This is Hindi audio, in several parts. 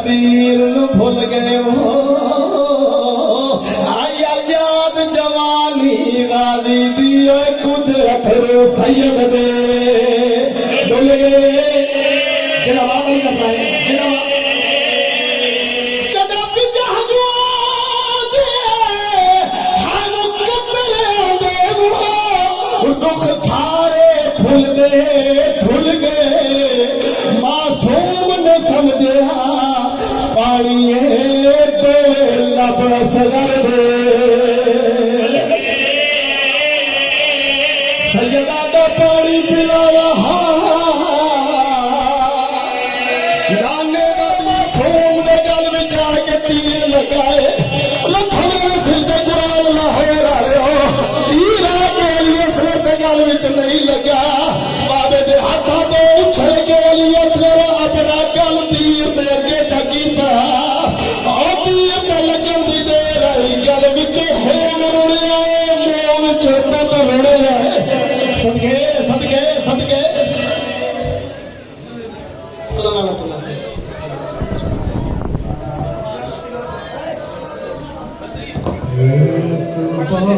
शबीर नु भूल गए हो। आया याद जवानी गादी दिए कुछ अथर सैयद दे डुल गए। जनाब करना है जनाब दुख सारे भूल गए मासूम ने समझे पानी दे लब सगर दे सैयदा का पानी पिलावा नाने का मासूम ने गल में जाके तीर लगाए रखो मेरे सिर पे कुरान लाहौर आए हो तीर आके लिए सिर पे गल में नहीं लगा बाबे दे हाथों को उछल के लिए सिर अपना गल तीर दे अगे चकीता और तीर ते लगन दी दे रही गल विच होम रुड़िया मुंह विच तंद रुड़िया सदके सदके सदके अल्लाह लानत अल्लाह एक बार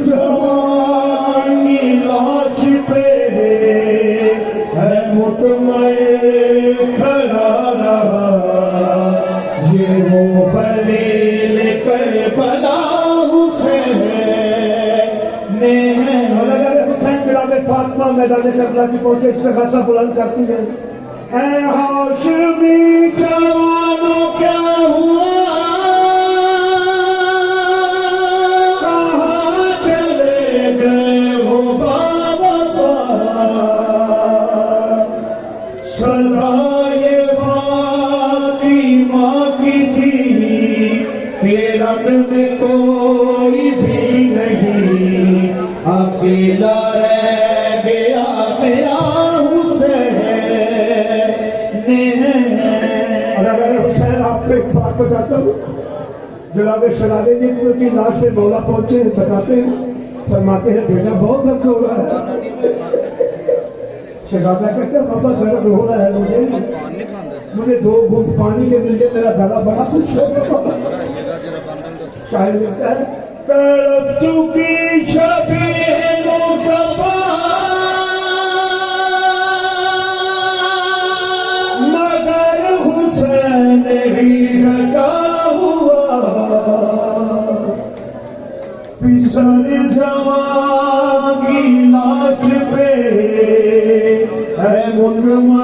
जवानी लाश पे है मुतमय खड़ा रहा, ये वो फलील करबला हुसैन ने है। हुसैन जनाब फातिमा मैदान करबला की पहुंचे, इसमें खासा बुलंद करती है, ऐ हाशमी जवानों क्या हुआ, में कोई भी नहीं, अकेला रह गया मेरा हुसैन। अगर हुसैन आपको एक बात बताता हूँ, जनाब शराबे जी की लाश पे मौला पहुंचे, बताते हैं, फरमाते हैं बेटा बहुत दर्द हो रहा है। शहजादा कहते हैं बाबा दर्द हो रहा है मुझे 2 घूंट पानी के मिल जाए, मेरा गला बड़ा खुश हो गया। शायद लिखता है तड़प चुकी शबीह मुसफ़ा, मगर हुसैन ही ढका हुआ, पिसल जवान की लाश पे है मुनमा